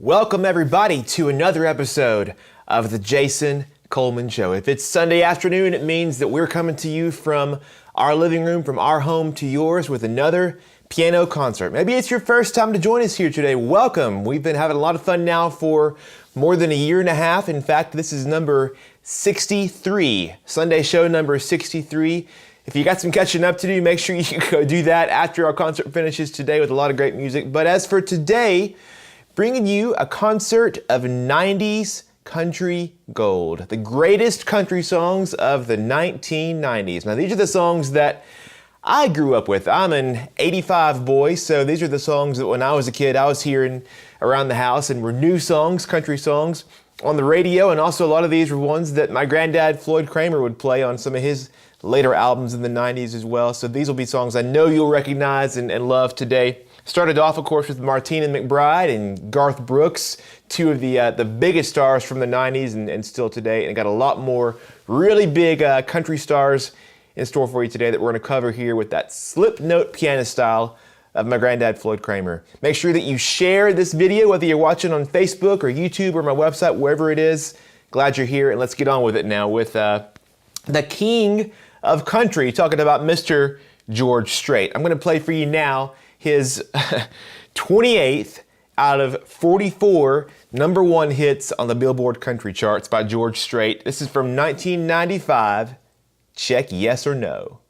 Welcome everybody to another episode of the Jason Coleman Show. If it's Sunday afternoon, it means that we're coming to you from our living room, from our home to yours with another piano concert. Maybe it's your first time to join us here today. Welcome. We've been having a lot of fun now for more than a year and a half. In fact, this is number 63, Sunday show number 63. If you got some catching up to do, make sure you go do that after our concert finishes today with a lot of great music. But as for today, bringing you a concert of 90s country gold, the greatest country songs of the 1990s. Now, these are the songs that I grew up with. I'm an 85 boy, so these are the songs that when I was a kid, I was hearing around the house and were new songs, country songs on the radio. And also a lot of these were ones that my granddad, Floyd Cramer, would play on some of his later albums in the 90s as well. So these will be songs I know you'll recognize and love today. Started off, of course, with Martina McBride and Garth Brooks, two of the biggest stars from the 90s and still today. And got a lot more really big country stars in store for you today that we're going to cover here with that slip note piano style of my granddad, Floyd Cramer. Make sure that you share this video, whether you're watching on Facebook or YouTube or my website, wherever it is. Glad you're here, and let's get on with it now with the king of country, talking about Mr. George Strait. I'm going to play for you now his 28th out of 44 number one hits on the Billboard country charts by George Strait. This is from 1995. Check yes or no.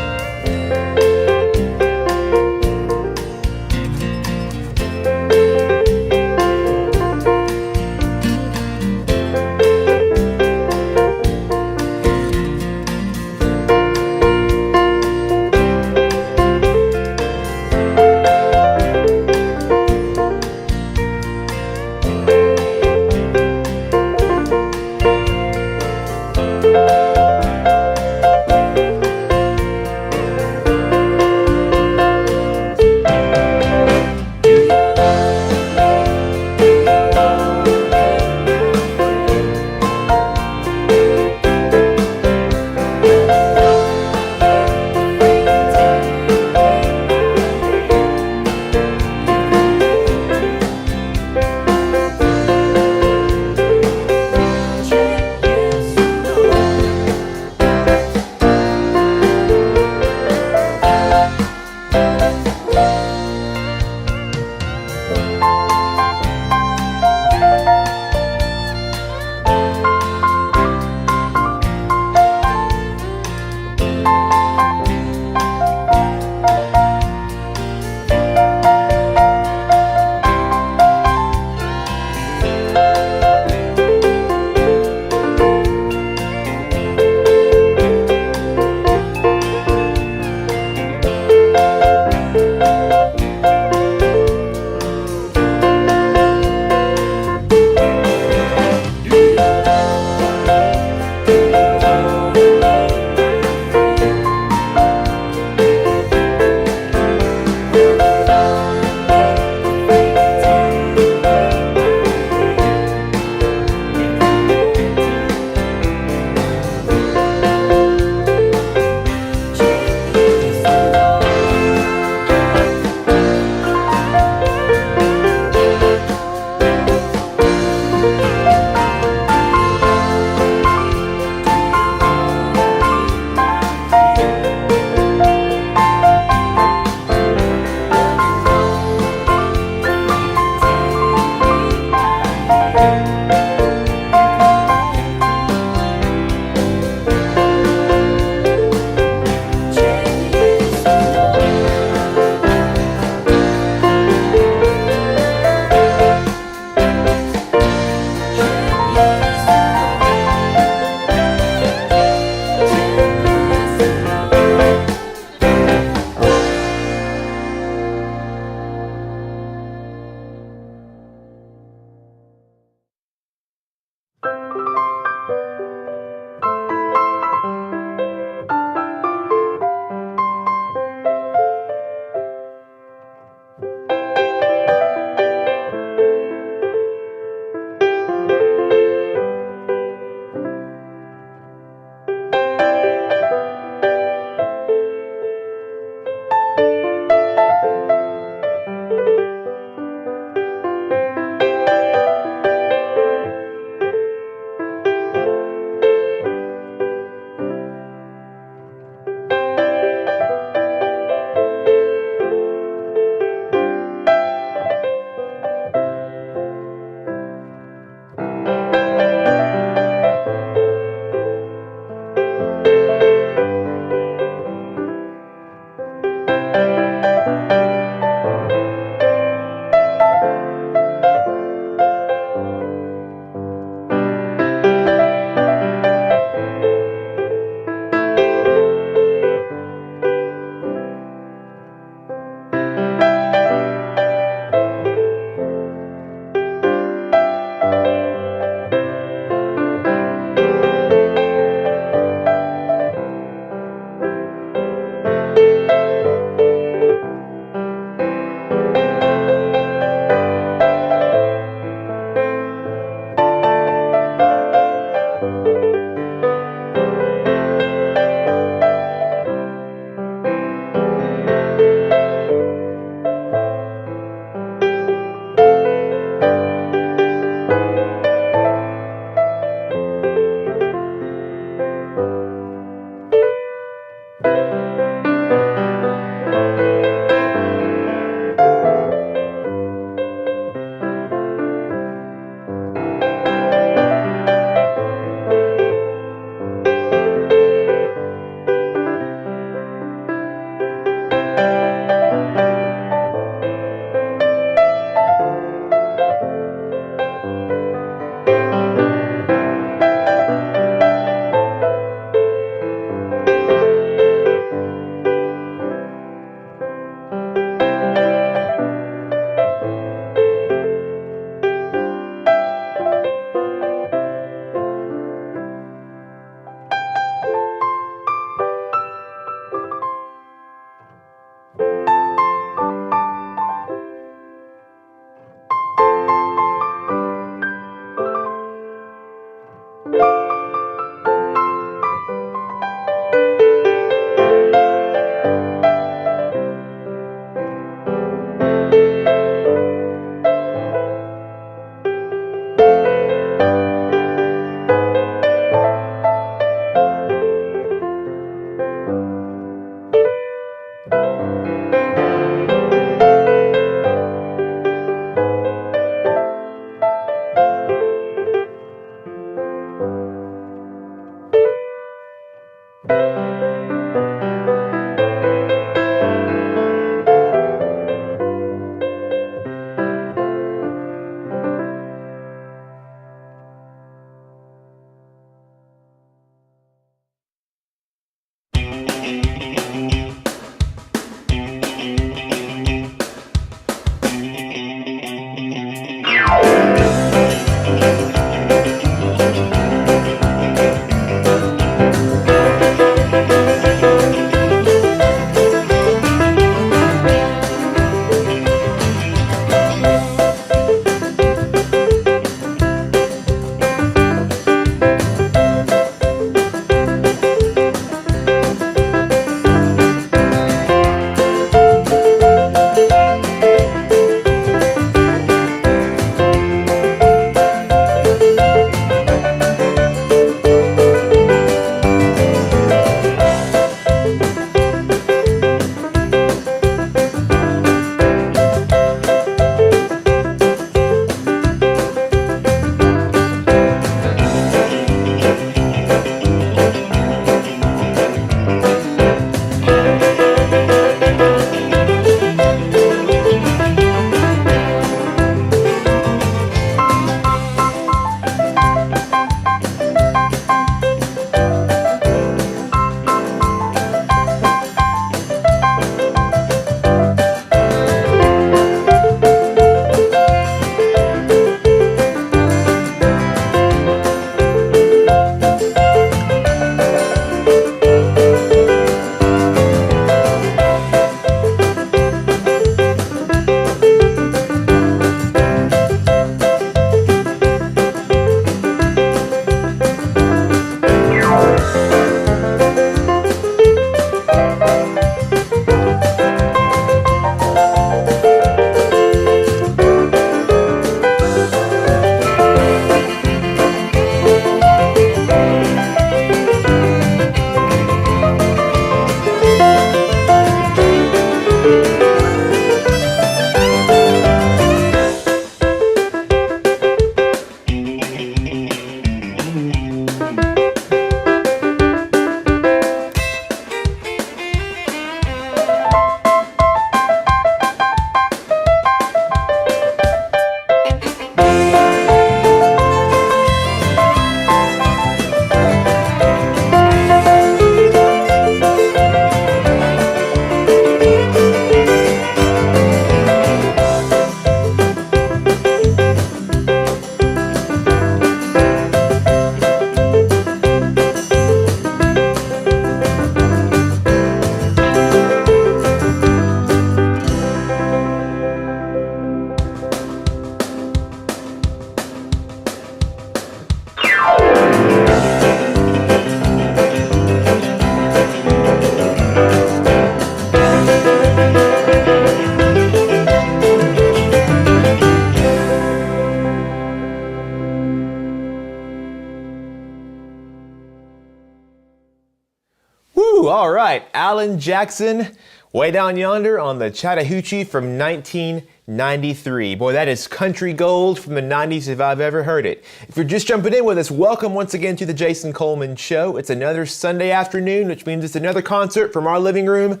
All right, Alan Jackson, Way Down Yonder on the Chattahoochee from 1993. Boy, that is country gold from the 90s if I've ever heard it. If you're just jumping in with us, welcome once again to the Jason Coleman Show. It's another Sunday afternoon, which means it's another concert from our living room,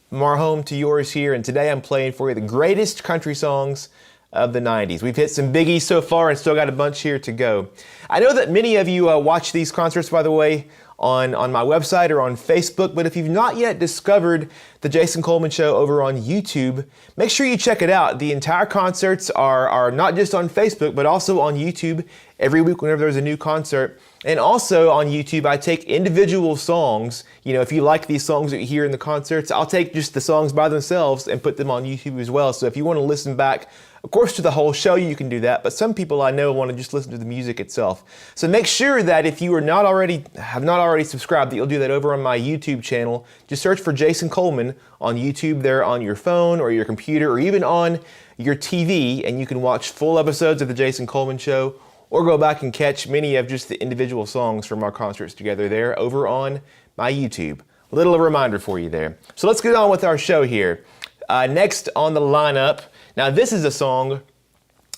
from our home to yours here. And today I'm playing for you the greatest country songs of the 90s. We've hit some biggies so far and still got a bunch here to go. I know that many of you watch these concerts, by the way, on my website or on Facebook, but if you've not yet discovered the Jason Coleman Show over on YouTube, make sure you check it out. The entire concerts are not just on Facebook, but also on YouTube every week whenever there's a new concert. And also on YouTube, I take individual songs. You know, if you like these songs that you hear in the concerts, I'll take just the songs by themselves and put them on YouTube as well. So if you want to listen back, of course, to the whole show, you can do that, but some people I know want to just listen to the music itself. So make sure that if you have not already subscribed, that you'll do that over on my YouTube channel. Just search for Jason Coleman on YouTube there on your phone or your computer or even on your TV, and you can watch full episodes of the Jason Coleman Show or go back and catch many of just the individual songs from our concerts together there over on my YouTube. A little reminder for you there. So let's get on with our show here. Next on the lineup, now this is a song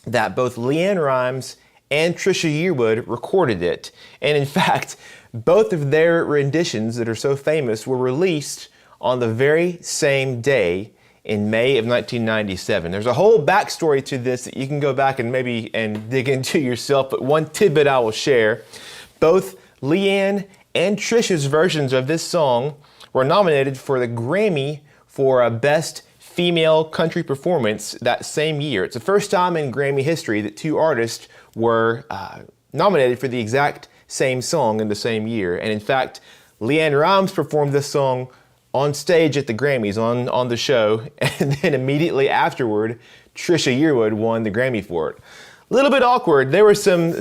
that both LeAnn Rimes and Trisha Yearwood recorded it. And in fact, both of their renditions that are so famous were released on the very same day in May of 1997. There's a whole backstory to this that you can go back and maybe dig into yourself, but one tidbit I will share. Both LeAnn and Trisha's versions of this song were nominated for the Grammy for Best Female Country Performance that same year. It's the first time in Grammy history that two artists were nominated for the exact same song in the same year. And in fact, LeAnn Rimes performed this song on stage at the Grammys on the show, and then immediately afterward, Trisha Yearwood won the Grammy for it. A little bit awkward. There was some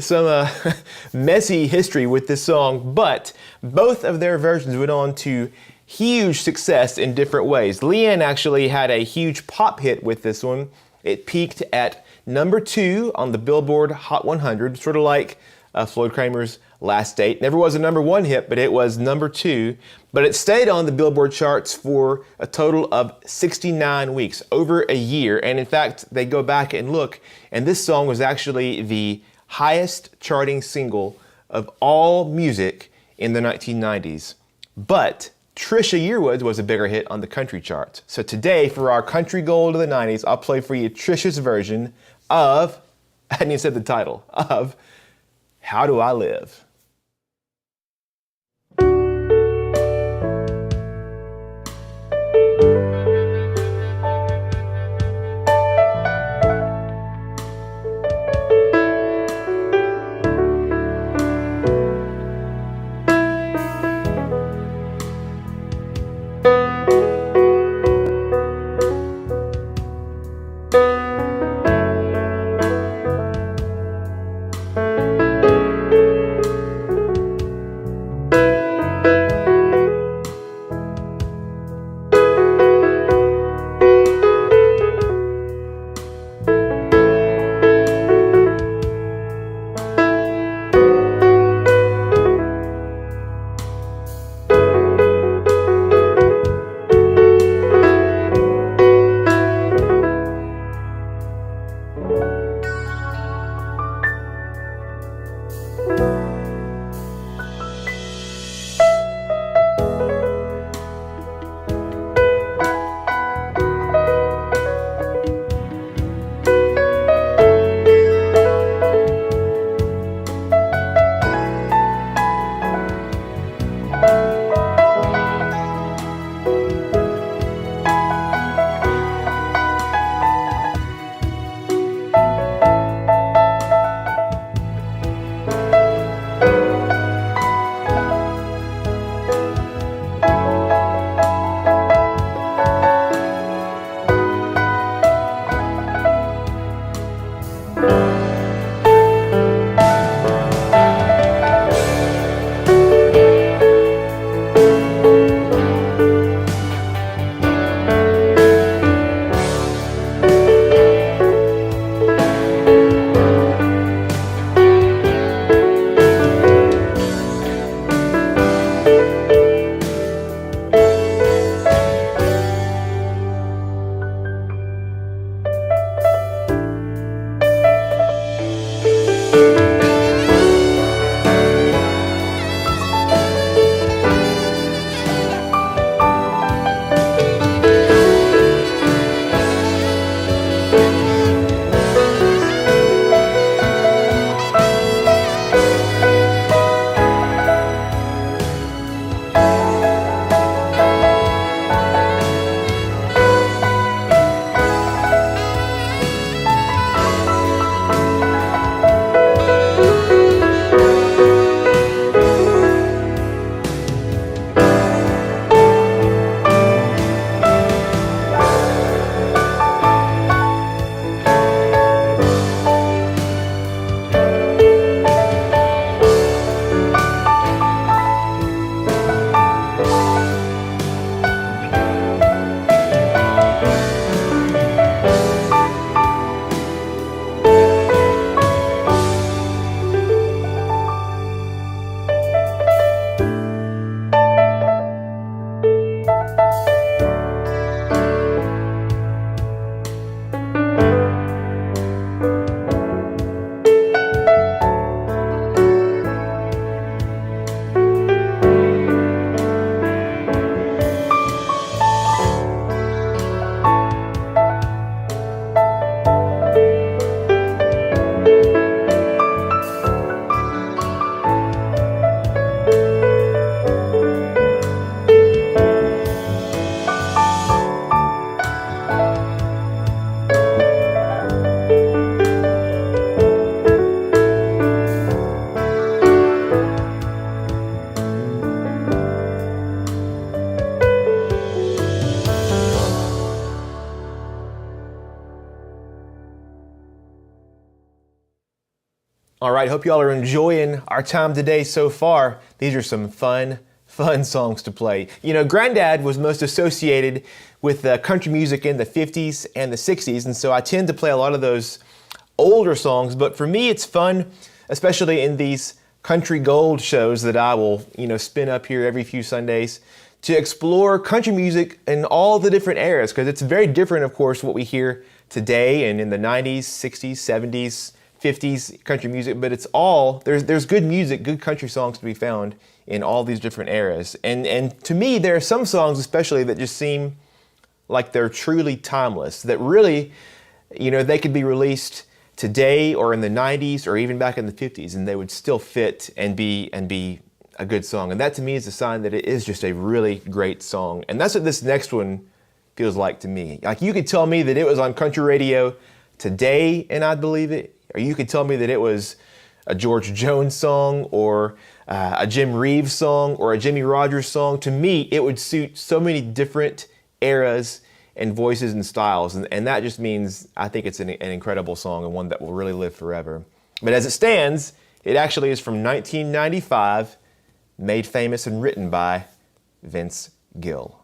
messy history with this song, but both of their versions went on to huge success in different ways. LeAnn actually had a huge pop hit with this one. It peaked at number 2 on the Billboard Hot 100, sort of like Floyd Cramer's Last Date. Never was a number 1 hit, but it was number 2. But it stayed on the Billboard charts for a total of 69 weeks, over a year. And in fact, they go back and look, and this song was actually the highest charting single of all music in the 1990s. But Trisha Yearwood was a bigger hit on the country charts. So today, for our country gold of the 90s, I'll play for you Trisha's version of, I hadn't even said the title, of How Do I Live? All right, hope y'all are enjoying our time today so far. These are some fun songs to play. You know, Granddad was most associated with country music in the 50s and the 60s, and so I tend to play a lot of those older songs, but for me it's fun, especially in these Country Gold shows that I will, spin up here every few Sundays, to explore country music in all the different eras, because it's very different, of course, what we hear today and in the 90s, 60s, 70s, 50s country music, but it's all, there's good music, good country songs to be found in all these different eras. And to me, there are some songs especially that just seem like they're truly timeless, that really, they could be released today or in the 90s or even back in the 50s and they would still fit and be a good song. And that to me is a sign that it is just a really great song. And that's what this next one feels like to me. Like, you could tell me that it was on country radio today and I'd believe it. Or you could tell me that it was a George Jones song or a Jim Reeves song or a Jimmie Rodgers song. To me, it would suit so many different eras and voices and styles. And that just means I think it's an incredible song and one that will really live forever. But as it stands, it actually is from 1995, made famous and written by Vince Gill.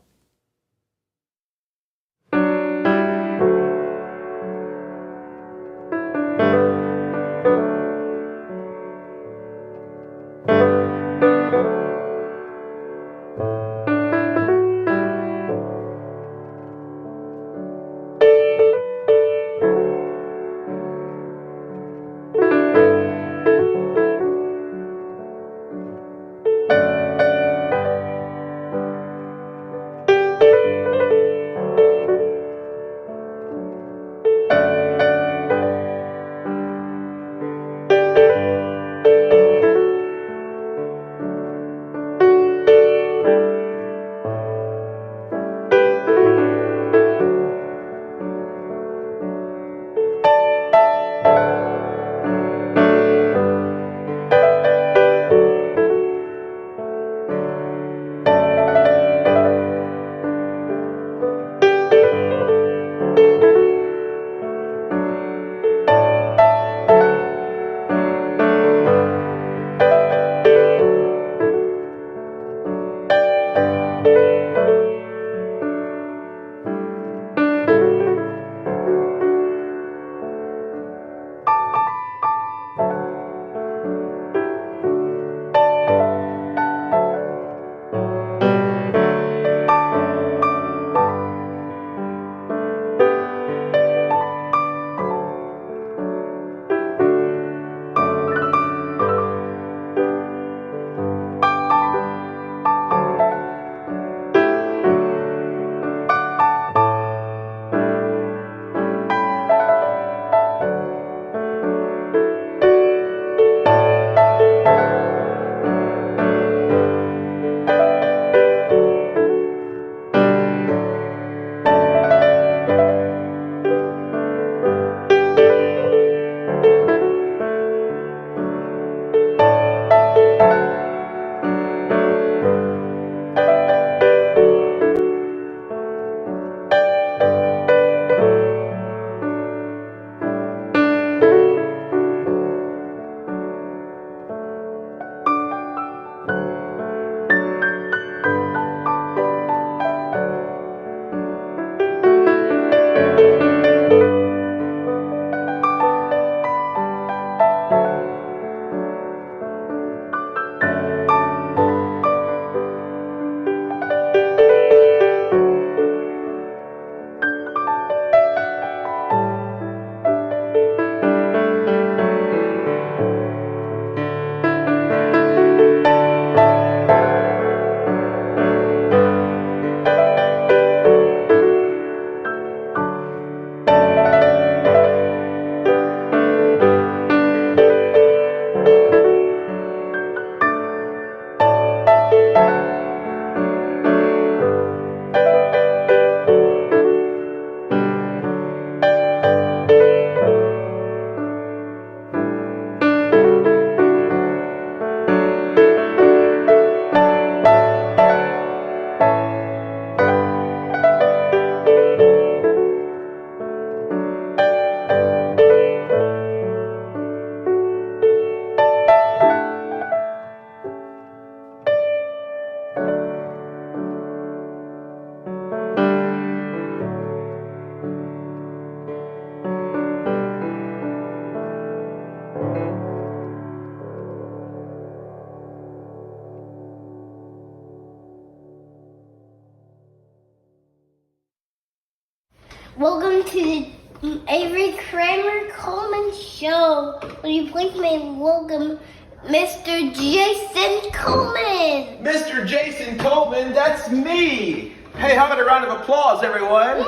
Show. Will you please welcome Mr. Jason Coleman? Mr. Jason Coleman, that's me. Hey, how about a round of applause, everyone?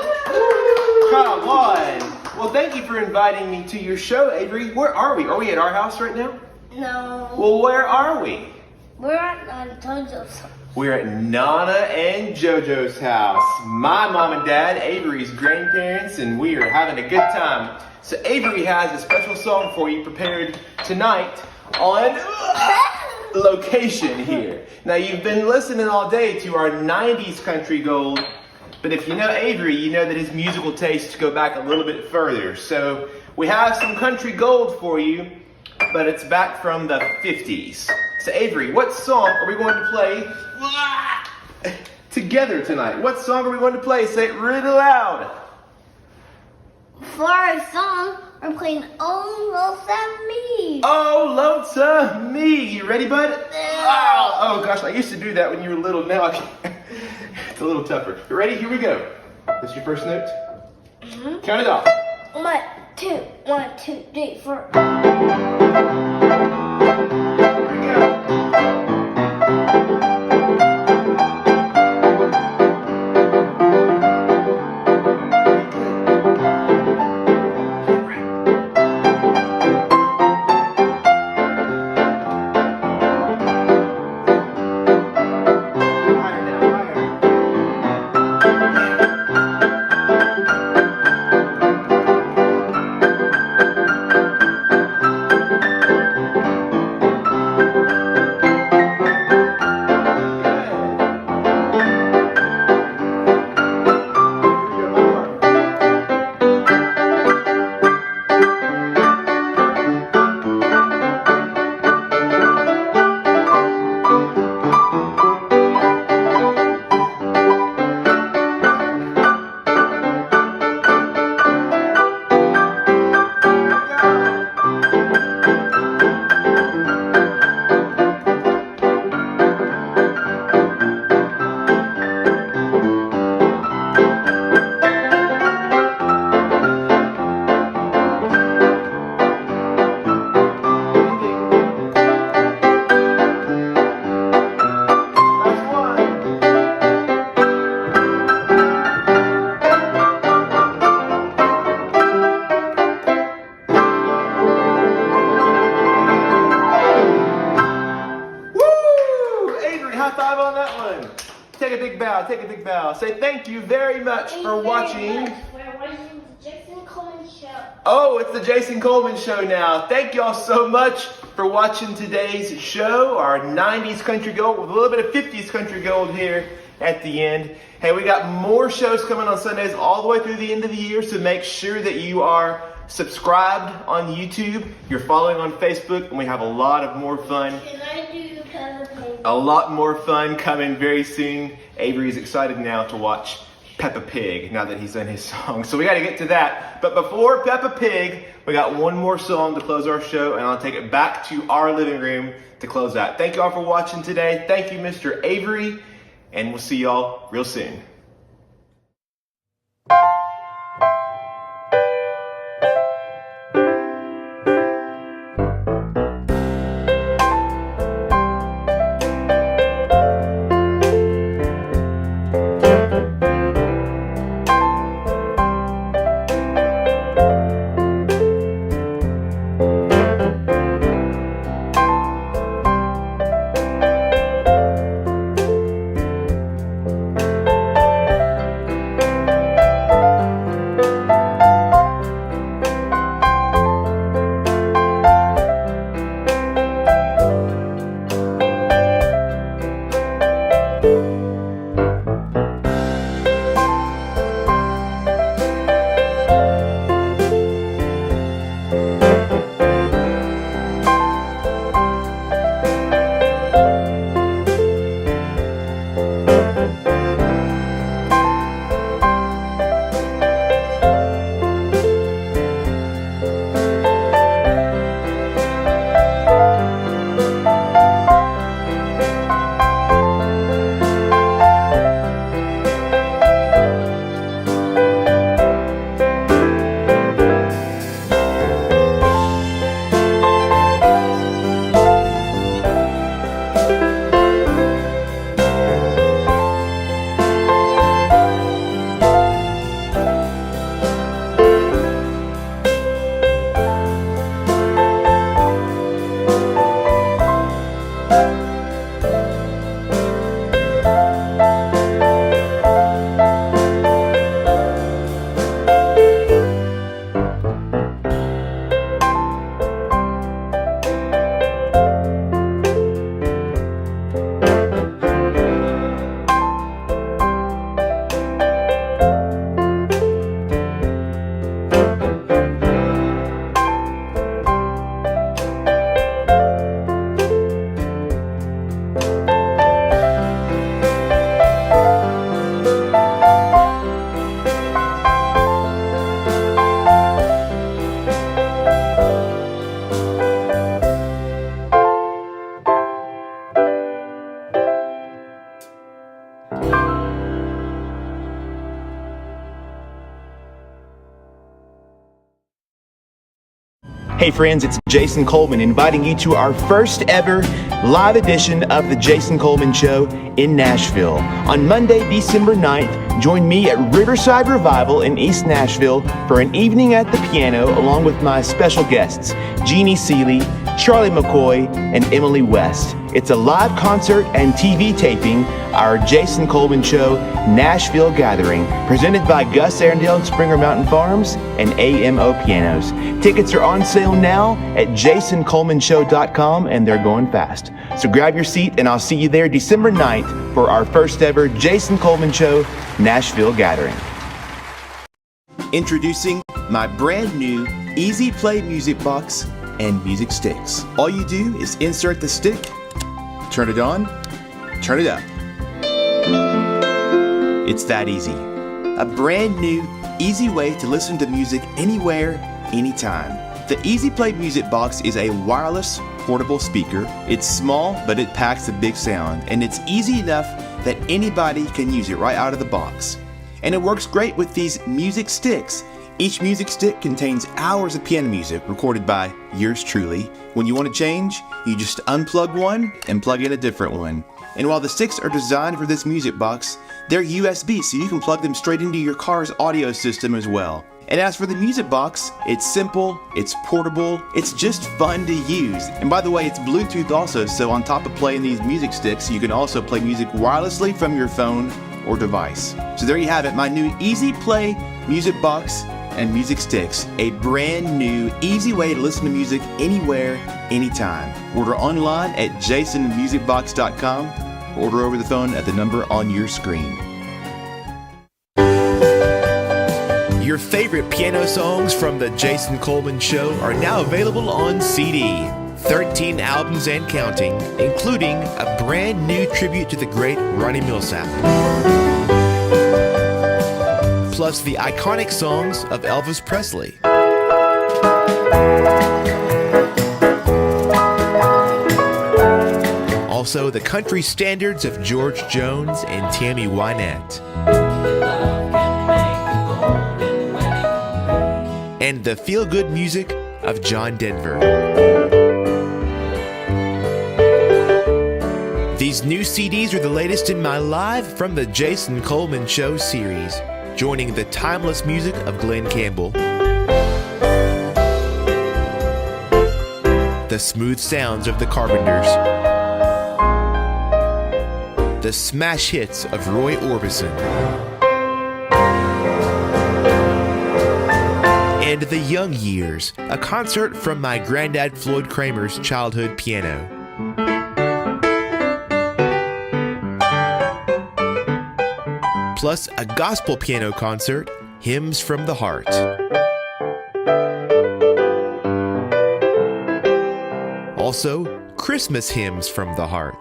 Come on. Well, thank you for inviting me to your show, Avery. Where are we? Are we at our house right now? No. Well, where are we? We're at JoJo's house. We're at Nana and JoJo's house. My mom and dad, Avery's grandparents, and we are having a good time. So Avery has a special song for you prepared tonight on location here. Now, you've been listening all day to our 90s Country Gold, but if you know Avery, you know that his musical tastes go back a little bit further. So we have some Country Gold for you, but it's back from the 50s. So Avery, what song are we going to play together tonight? What song are we going to play? Say it really loud. For our song, we're playing Oh Lonesome Me. Oh, Lonesome Me. You ready, bud? Oh gosh, I used to do that when you were little. Now I can't. It's a little tougher. You ready? Here we go. That's your first note? Mm-hmm. Count it off. 1, 2, 3, 4. Take a big bow. Say thank you very much for watching. We're watching the Jason Coleman Show. Oh, it's the Jason Coleman Show now. Thank y'all so much for watching today's show, our 90s Country Gold with a little bit of 50s Country Gold here at the end. Hey, we got more shows coming on Sundays all the way through the end of the year, so make sure that you are subscribed on YouTube, you're following on Facebook, and we have a lot of more fun. Can I do Peppa Pig? A lot more fun coming very soon. Avery's excited now to watch Peppa Pig now that he's done his song. So we got to get to that. But before Peppa Pig, we got one more song to close our show, and I'll take it back to our living room to close out. Thank you all for watching today. Thank you, Mr. Avery, and we'll see y'all real soon. Hey friends, it's Jason Coleman inviting you to our first ever live edition of the Jason Coleman Show in Nashville. On Monday, December 9th, join me at Riverside Revival in East Nashville for an evening at the piano along with my special guests, Jeannie Seeley, Charlie McCoy, and Emily West. It's a live concert and TV taping, our Jason Coleman Show Nashville Gathering, presented by Gus Arendelle and Springer Mountain Farms and AMO Pianos. Tickets are on sale now at jasoncolemanshow.com, and they're going fast. So grab your seat, and I'll see you there December 9th for our first ever Jason Coleman Show Nashville Gathering. Introducing my brand new EasyPlay music box and music sticks. All you do is insert the stick, turn it on, turn it up. It's that easy. A brand new, easy way to listen to music anywhere, anytime. The EasyPlay music box is a wireless, portable speaker. It's small, but it packs a big sound, and it's easy enough that anybody can use it right out of the box. And it works great with these music sticks. Each music stick contains hours of piano music recorded by yours truly. When you want to change, you just unplug one and plug in a different one. And while the sticks are designed for this music box, they're USB, so you can plug them straight into your car's audio system as well. And as for the music box, it's simple, it's portable, it's just fun to use. And by the way, it's Bluetooth also, so on top of playing these music sticks, you can also play music wirelessly from your phone or device. So there you have it, my new EasyPlay music box and music sticks, a brand new, easy way to listen to music anywhere, anytime. Order online at jasonmusicbox.com. Order over the phone at the number on your screen. Your favorite piano songs from the Jason Coleman Show are now available on CD. 13 albums and counting, including a brand new tribute to the great Ronnie Milsap. Plus the iconic songs of Elvis Presley. Also the country standards of George Jones and Tammy Wynette. And the feel-good music of John Denver. These new CDs are the latest in my Live from the Jason Coleman Show series, joining the timeless music of Glenn Campbell, the smooth sounds of the Carpenters, the smash hits of Roy Orbison, and The Young Years, a concert from my granddad Floyd Cramer's childhood piano. Plus a gospel piano concert, Hymns from the Heart. Also, Christmas hymns from the heart.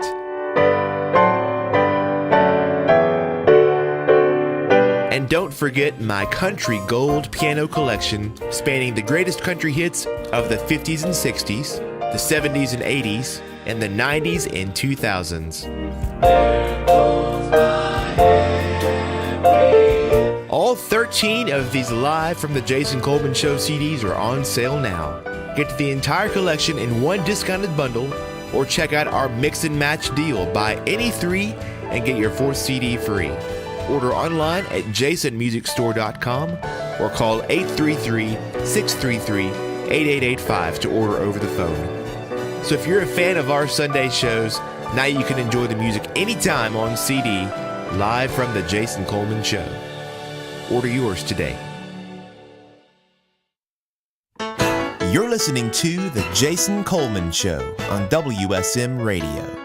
And don't forget my Country Gold piano collection, spanning the greatest country hits of the 50s and 60s, the 70s and 80s, and the 90s and 2000s. All 13 of these Live from the Jason Coleman Show CDs are on sale now. Get the entire collection in one discounted bundle, or check out our mix and match deal. Buy any three and get your fourth CD free. Order online at jasonmusicstore.com or call 833-633-8885 to order over the phone. So if you're a fan of our Sunday shows, now you can enjoy the music anytime on CD, Live from the Jason Coleman Show. Order yours today. You're listening to The Jason Coleman Show on WSM Radio.